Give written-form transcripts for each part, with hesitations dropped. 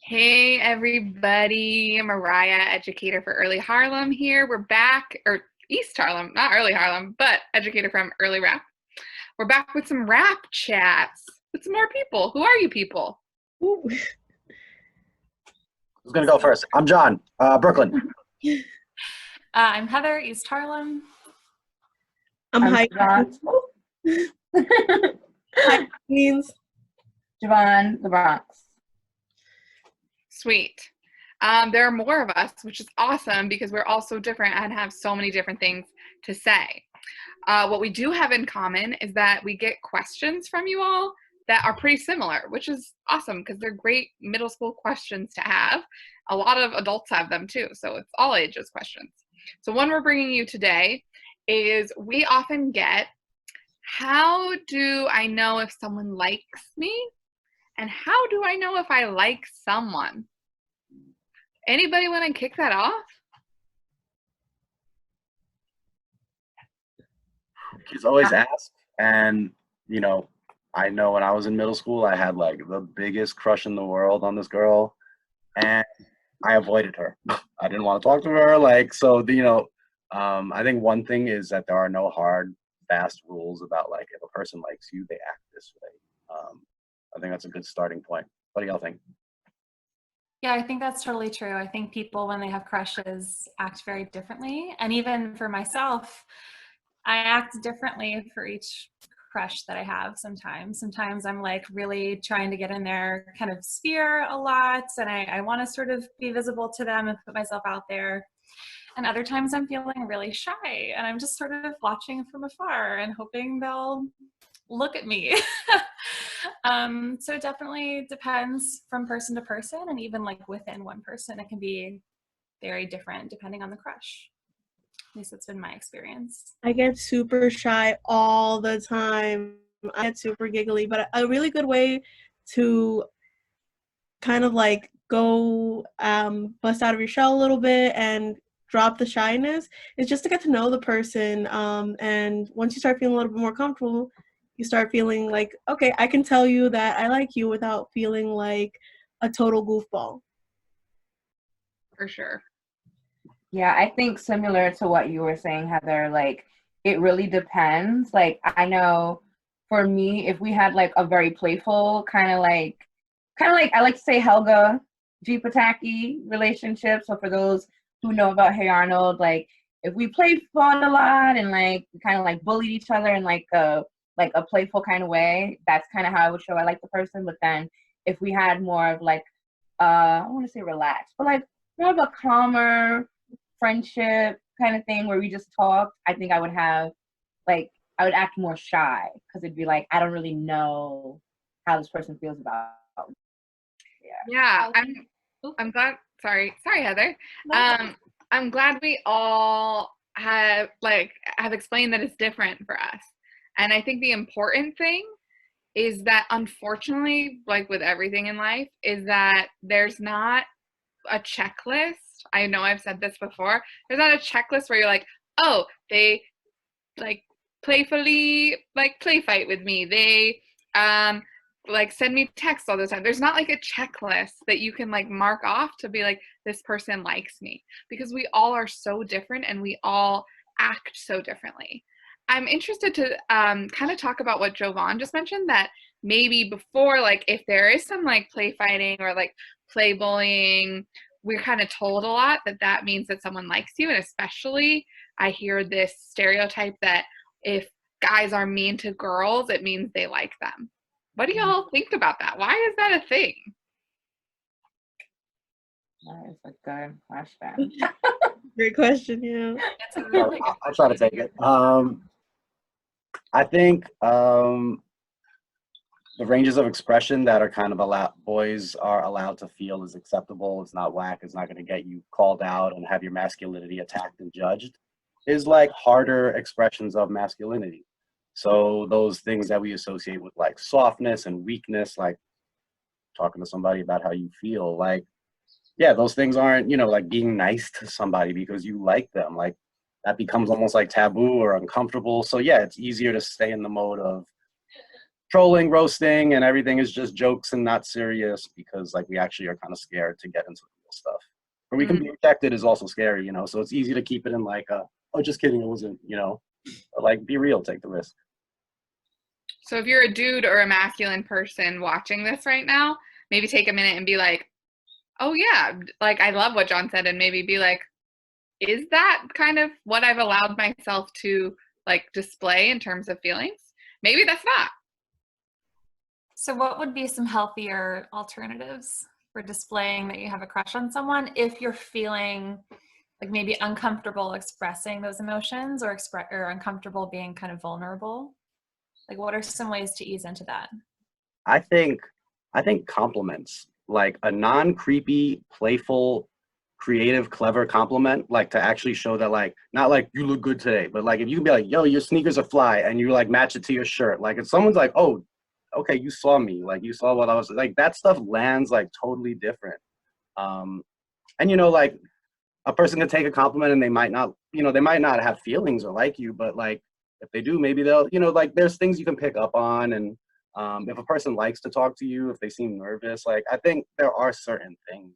Hey everybody, Mariah, educator for Early Harlem here. We're back, or East Harlem, not Early Harlem, but educator from Early RAPP. We're back with some RAPP chats with some more people. Who are you people? Who's gonna go first? I'm John, Brooklyn. I'm Heather, East Harlem. I'm Heidi. Hi, Queens. Jovan, the Bronx. Sweet. There are more of us, which is awesome because we're all so different and have so many different things to say. What we do have in common is that we get questions from you all that are pretty similar, which is awesome because they're great middle school questions to have. A lot of adults have them too, so it's all ages questions. So one we're bringing you today is we often get, how do I know if someone likes me? And how do I know if I like someone? Anybody want to kick that off? Kids always ask, and you know, I know when I was in middle school, I had like the biggest crush in the world on this girl, and I avoided her. I didn't want to talk to her. I think one thing is that there are no hard, fast rules about like if a person likes you, they act this way. I think that's a good starting point. What do y'all think? Yeah, I think that's totally true. I think people, when they have crushes, act very differently. And even for myself, I act differently for each crush that I have sometimes. Sometimes I'm like really trying to get in their kind of sphere a lot, and I want to sort of be visible to them and put myself out there. And other times I'm feeling really shy and I'm just sort of watching from afar and hoping they'll look at me. So it definitely depends from person to person, and even like within one person, it can be very different depending on the crush. At least it's been my experience. I get super shy all the time. I get super giggly, but a really good way to kind of like go bust out of your shell a little bit and drop the shyness is just to get to know the person. And once you start feeling a little bit more comfortable, you start feeling like, okay, I can tell you that I like you without feeling like a total goofball. For sure. Yeah, I think similar to what you were saying, Heather, like it really depends. Like I know for me, if we had like a very playful kind of like I like to say Helga G. Pataki relationship. So for those who know about Hey Arnold, like if we played fun a lot and like kind of like bullied each other in like a playful kind of way, that's kind of how I would show I like the person. But then if we had more of like I want to say relaxed, but like more of a calmer friendship kind of thing where we just talked, I think I would have like I would act more shy because it'd be like I don't really know how this person feels about me. Yeah, I'm glad. Sorry, Heather. I'm glad we all have explained that it's different for us. And I think the important thing is that, unfortunately, like with everything in life, is that there's not a checklist. I know I've said this before. There's not a checklist where you're like, oh, they like playfully like play fight with me. They like send me texts all the time. There's not like a checklist that you can like mark off to be like, this person likes me, because we all are so different and we all act so differently. I'm interested to kind of talk about what Jovan just mentioned, that maybe before, like if there is some like play fighting or like play bullying, we're kind of told a lot that that means that someone likes you. And especially I hear this stereotype that if guys are mean to girls, it means they like them. What do y'all think about that? Why is that a thing? That is a good question. Great question, yeah. It's a really good I'll try to take it. I think the ranges of expression that are kind of boys are allowed to feel is acceptable. It's not whack. It's not going to get you called out and have your masculinity attacked and judged, is like harder expressions of masculinity. So those things that we associate with like softness and weakness, like talking to somebody about how you feel, like, yeah, those things aren't, like being nice to somebody because you like them. Like that becomes almost like taboo or uncomfortable. So yeah, it's easier to stay in the mode of trolling, roasting, and everything is just jokes and not serious, because like we actually are kind of scared to get into real stuff. Or we can be rejected is also scary, you know, so it's easy to keep it in like, oh, just kidding, it wasn't, you know, but like be real, take the risk. So if you're a dude or a masculine person watching this right now, maybe take a minute and be like, oh yeah, like I love what John said, and maybe be like, is that kind of what I've allowed myself to like display in terms of feelings? Maybe that's not. So what would be some healthier alternatives for displaying that you have a crush on someone if you're feeling like maybe uncomfortable expressing those emotions, or uncomfortable being kind of vulnerable? Like what are some ways to ease into that? I think compliments, like a non-creepy, playful, creative, clever compliment, like to actually show that, like, not like you look good today, but like if you can be like, yo, your sneakers are fly, and you like match it to your shirt. Like if someone's like, oh, okay, you saw me, like you saw what I was, like that stuff lands like totally different. And you know, like a person can take a compliment and they might not, you know, they might not have feelings or like you, but like if they do, maybe they'll, you know, like there's things you can pick up on. And if a person likes to talk to you, if they seem nervous, like I think there are certain things.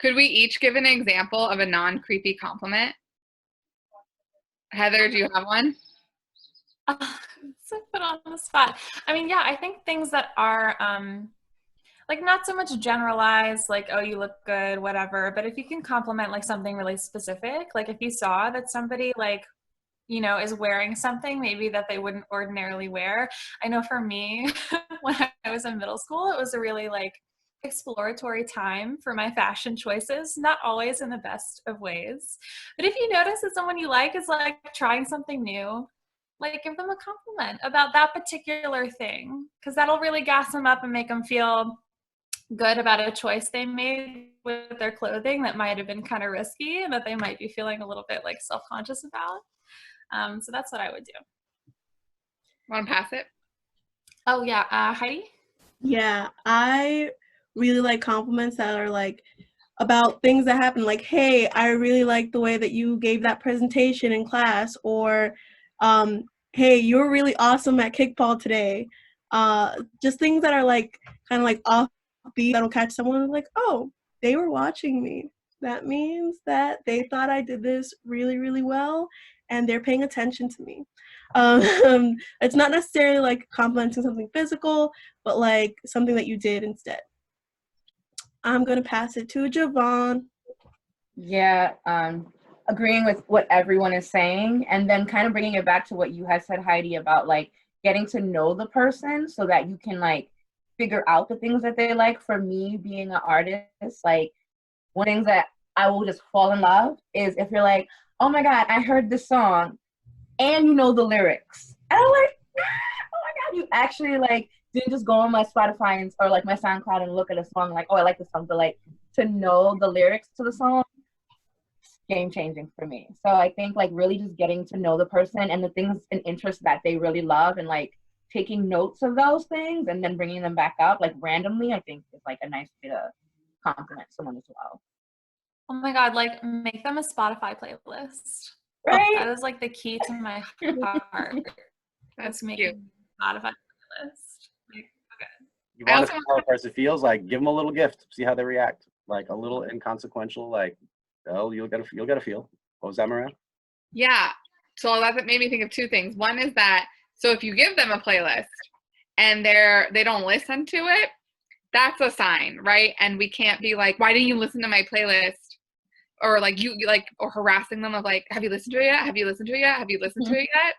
Could we each give an example of a non-creepy compliment? Heather, do you have one? So put on the spot. I mean, yeah, I think things that are like not so much generalized, like, oh, you look good, whatever, but if you can compliment like something really specific, like if you saw that somebody like, you know, is wearing something maybe that they wouldn't ordinarily wear. I know for me, when I was in middle school, it was a really like exploratory time for my fashion choices, not always in the best of ways. But if you notice that someone you like is like trying something new, like give them a compliment about that particular thing, because that'll really gas them up and make them feel good about a choice they made with their clothing that might have been kind of risky and that they might be feeling a little bit like self-conscious about. So that's what I would do. Want to pass it? Oh yeah, Heidi? Yeah, I really like compliments that are like about things that happen, like, hey, I really like the way that you gave that presentation in class, or hey, you're really awesome at kickball today. Just things that are like kind of like offbeat that'll catch someone like, oh, they were watching me. That means that they thought I did this really, really well, and they're paying attention to me. It's not necessarily like complimenting something physical, but like something that you did instead. I'm gonna pass it to Jovan. Yeah, agreeing with what everyone is saying, and then kind of bringing it back to what you had said, Heidi, about like getting to know the person so that you can like figure out the things that they like. For me, being an artist, like one of the things that I will just fall in love is if you're like, oh my God, I heard this song and you know the lyrics. And I'm like, oh my God, you actually like didn't just go on my Spotify or like my SoundCloud and look at a song like, oh, I like this song, but like to know the lyrics to the song, game changing for me. So I think like really just getting to know the person and the things and interests that they really love, and like taking notes of those things and then bringing them back up like randomly, I think is like a nice way to compliment someone as well. Oh my God, like make them a Spotify playlist. Right? That is like the key to my heart. That's making cute. a Spotify playlist. Like, okay. You I want also to see how a person feels, like give them a little gift, see how they react, like a little inconsequential, like, oh, you'll get a feel. What was that, Mariah? Yeah. So that made me think of two things. One is that, so if you give them a playlist and they don't listen to it, that's a sign, right? And we can't be like, why didn't you listen to my playlist? Or like you like, or harassing them of like, have you listened to it yet? Have you listened to it yet? Have you listened to it yet?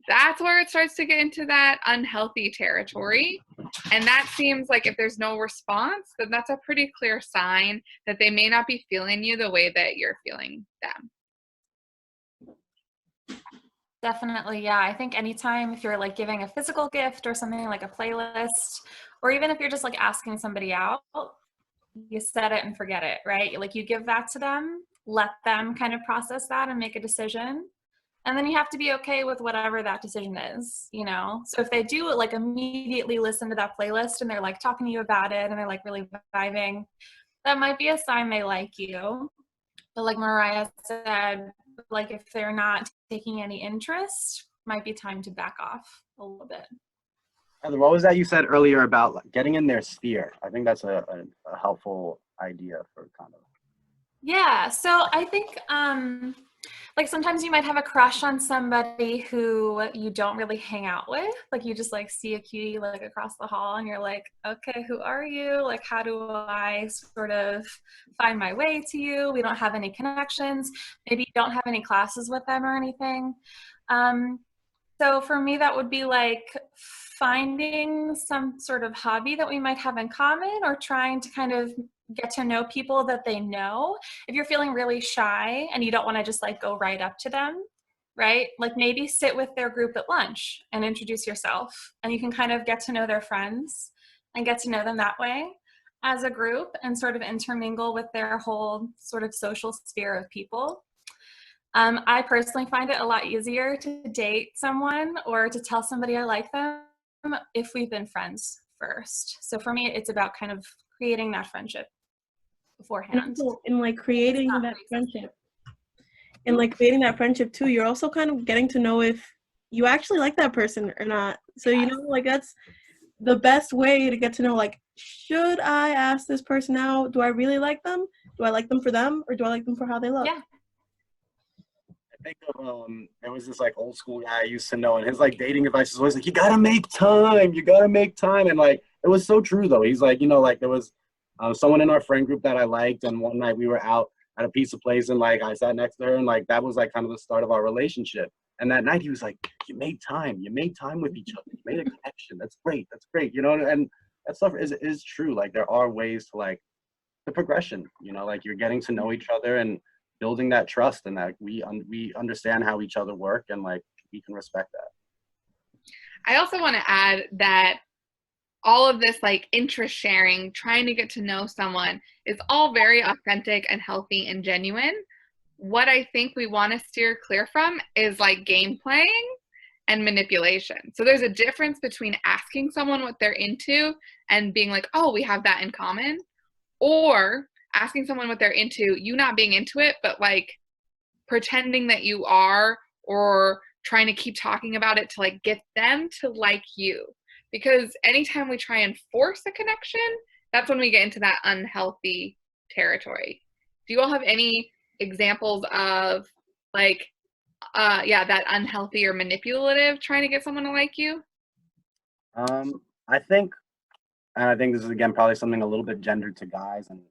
That's where it starts to get into that unhealthy territory. And that seems like if there's no response, then that's a pretty clear sign that they may not be feeling you the way that you're feeling them. Definitely, yeah. I think anytime if you're like giving a physical gift or something like a playlist, or even if you're just like asking somebody out, you set it and forget it, right? Like you give that to them, let them kind of process that and make a decision. And then you have to be okay with whatever that decision is, you know? So if they do like immediately listen to that playlist and they're like talking to you about it and they're like really vibing, that might be a sign they like you. But like Mariah said, like if they're not taking any interest, might be time to back off a little bit. Heather, what was that you said earlier about like, getting in their sphere? I think that's a helpful idea for kind of. Yeah, so I think like sometimes you might have a crush on somebody who you don't really hang out with. Like you just like see a cutie like across the hall and you're like, okay, who are you? Like how do I sort of find my way to you? We don't have any connections. Maybe you don't have any classes with them or anything. So for me, that would be like finding some sort of hobby that we might have in common, or trying to kind of get to know people that they know. If you're feeling really shy and you don't want to just like go right up to them, right? Like maybe sit with their group at lunch and introduce yourself, and you can kind of get to know their friends and get to know them that way as a group and sort of intermingle with their whole sort of social sphere of people. I personally find it a lot easier to date someone or to tell somebody I like them if we've been friends first. So for me, it's about kind of creating that friendship beforehand. In like creating that friendship. And like creating that friendship too, you're also kind of getting to know if you actually like that person or not. So, you know, like that's the best way to get to know, like, should I ask this person out? Do I really like them? Do I like them for them? Or do I like them for how they look? Yeah. I think of there was this like old school guy I used to know, and his like dating advice was always like, you gotta make time, and like it was so true though. He's like, you know, like there was someone in our friend group that I liked, and one night we were out at a pizza place, and like I sat next to her, and like that was like kind of the start of our relationship. And that night he was like, you made time with each other, you made a connection. That's great, you know. And that stuff is true. Like there are ways to like the progression, you know, like you're getting to know each other and building that trust, and that we understand how each other work, and like we can respect that. I also want to add that all of this like interest sharing, trying to get to know someone, is all very authentic and healthy and genuine. What I think we want to steer clear from is like game playing and manipulation. So there's a difference between asking someone what they're into and being like, oh, we have that in common, or asking someone what they're into, you not being into it, but like pretending that you are, or trying to keep talking about it to like get them to like you. Because anytime we try and force a connection, that's when we get into that unhealthy territory. Do you all have any examples of like, that unhealthy or manipulative trying to get someone to like you? I think this is again probably something a little bit gendered to guys, and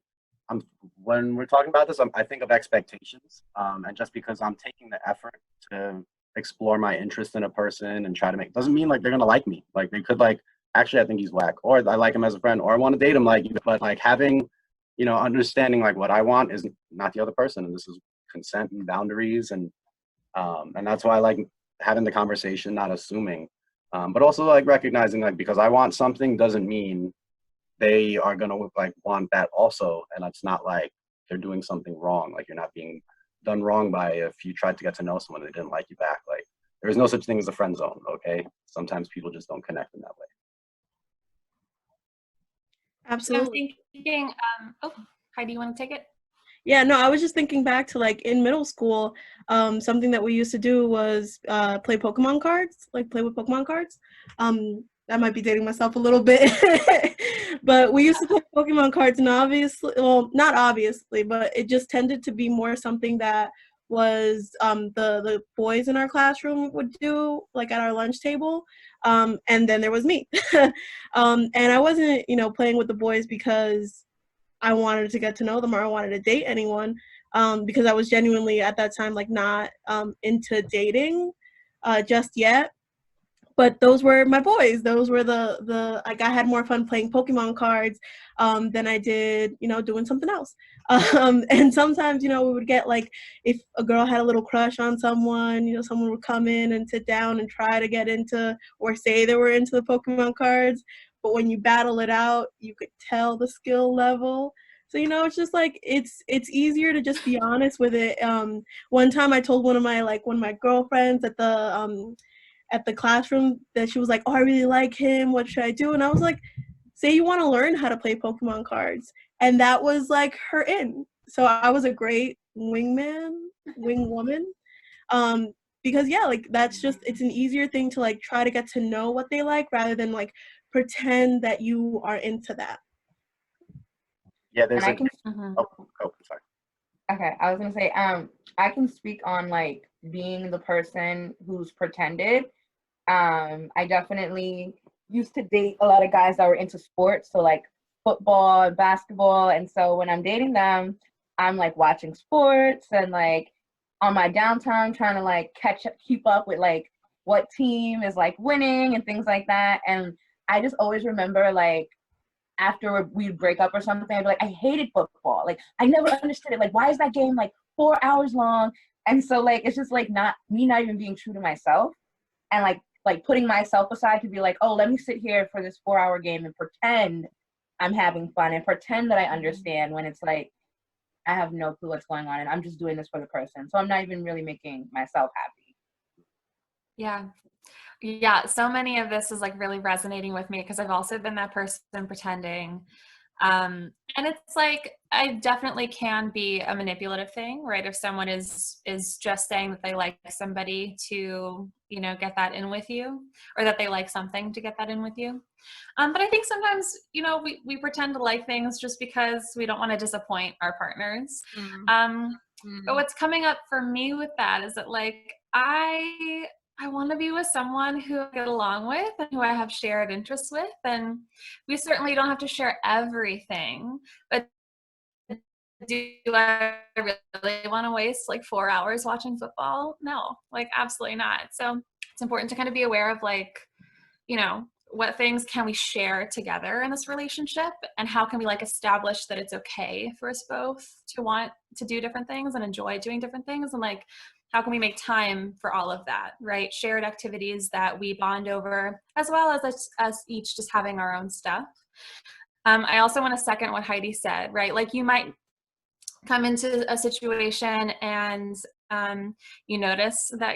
when we're talking about this, I think of expectations, and just because I'm taking the effort to explore my interest in a person and try to make, doesn't mean like they're gonna like me. Like they could like, actually I think he's whack, or I like him as a friend, or I want to date him, like, but like having, you know, understanding like what I want is not the other person, and this is consent and boundaries, and that's why I like having the conversation, not assuming, but also like recognizing like because I want something doesn't mean they are gonna like want that also, and it's not like they're doing something wrong. Like you're not being done wrong by if you tried to get to know someone and they didn't like you back. Like there is no such thing as a friend zone. Okay, sometimes people just don't connect in that way. Absolutely. I'm thinking, Heidi, you want to take it? Yeah, no, I was just thinking back to like in middle school, something that we used to do was play Pokemon cards, like play with Pokemon cards. I might be dating myself a little bit, but we used to play Pokemon cards, and obviously, well, not obviously, but it just tended to be more something that was the boys in our classroom would do, like at our lunch table, and then there was me. And I wasn't, you know, playing with the boys because I wanted to get to know them or I wanted to date anyone, because I was genuinely at that time like not into dating just yet. But those were my boys. Those were the like I had more fun playing Pokemon cards than I did, you know, doing something else. And sometimes, you know, we would get like, if a girl had a little crush on someone, you know, someone would come in and sit down and try to get into or say they were into the Pokemon cards. But when you battle it out, you could tell the skill level. So, you know, it's just like it's easier to just be honest with it. One time I told one of my girlfriends at the classroom that she was like, oh, I really like him, what should I do? And I was like, say you want to learn how to play Pokemon cards. And that was like her in. So I was a great wing woman. because yeah, like that's just, it's an easier thing to like try to get to know what they like rather than like pretend that you are into that. Yeah, And there's I a, can sorry. Okay, I was gonna say, I can speak on like being the person who's pretended. I definitely used to date a lot of guys that were into sports, so like football and basketball. And so when I'm dating them, I'm like watching sports and like on my downtime trying to like keep up with like what team is like winning and things like that. And I just always remember like after we'd break up or something, I'd be like, I hated football. Like, I never understood it. Like, why is that game like 4 hours long? And so like, it's just like not even being true to myself and like putting myself aside to be like, oh, let me sit here for this 4-hour game and pretend I'm having fun and pretend that I understand when it's like, I have no clue what's going on and I'm just doing this for the person. So I'm not even really making myself happy. Yeah. Yeah, so many of this is like really resonating with me because I've also been that person pretending. And it's like I definitely can be a manipulative thing, right? If someone is just saying that they like somebody to, you know, get that in with you, or that they like something to get that in with you. But I think sometimes, you know, we pretend to like things just because we don't want to disappoint our partners. But what's coming up for me with that is that like I want to be with someone who I get along with and who I have shared interests with. And we certainly don't have to share everything, but do I really want to waste like 4 hours watching football? No, like absolutely not. So it's important to kind of be aware of like, you know, what things can we share together in this relationship and how can we like establish that it's okay for us both to want to do different things and enjoy doing different things, and like how can we make time for all of that, right? Shared activities that we bond over, as well as us each just having our own stuff. I also want to second what Heidi said, right? Like you might come into a situation and you notice that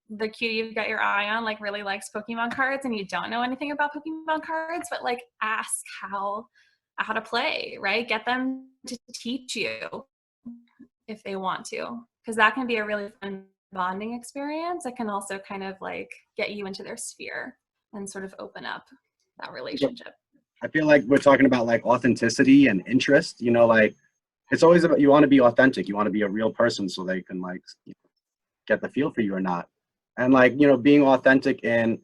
the cutie you've got your eye on like really likes Pokemon cards and you don't know anything about Pokemon cards, but like ask how to play, right? Get them to teach you if they want to, because that can be a really fun bonding experience. It can also kind of like get you into their sphere and sort of open up that relationship. I feel like we're talking about like authenticity and interest, you know, like it's always about, you want to be authentic, you want to be a real person so they can like get the feel for you or not. And like, you know, being authentic in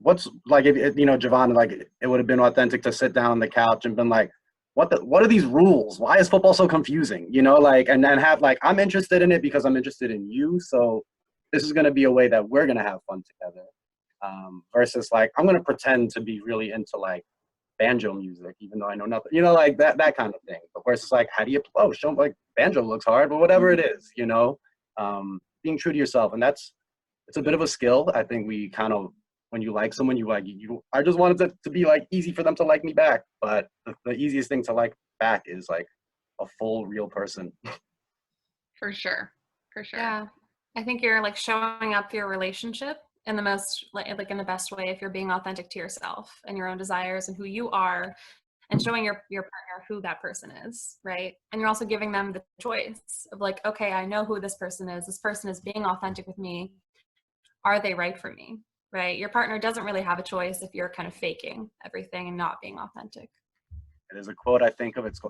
what's like, if you know, Jovan, like it would have been authentic to sit down on the couch and been like, what are these rules? Why is football so confusing? You know, like, and then have like, I'm interested in it because I'm interested in you. So this is going to be a way that we're going to have fun together. Versus like, I'm going to pretend to be really into like banjo music, even though I know nothing, you know, like that kind of thing. But versus like, how do you, oh, show like banjo looks hard, but whatever it is, you know, being true to yourself. And it's a bit of a skill. I think we kind of, when you like someone, I just wanted it to be like easy for them to like me back. But the easiest thing to like back is like a full real person. For sure. Yeah. I think you're like showing up your relationship in the most like in the best way if you're being authentic to yourself and your own desires and who you are, and showing your partner who that person is, right? And you're also giving them the choice of like, okay, I know who this person is. This person is being authentic with me. Are they right for me, right? Your partner doesn't really have a choice if you're kind of faking everything and not being authentic. There's a quote I think of. It's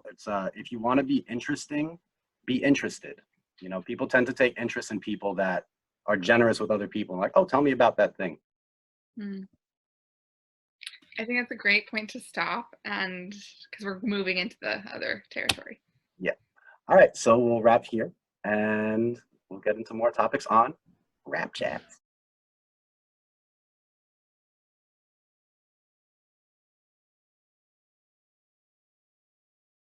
if you want to be interesting, be interested. You know, people tend to take interest in people that are generous with other people. Like, oh, tell me about that thing. I think that's a great point to stop, and because we're moving into the other territory. Yeah. All right. So we'll wrap here and we'll get into more topics on RAPP Chats.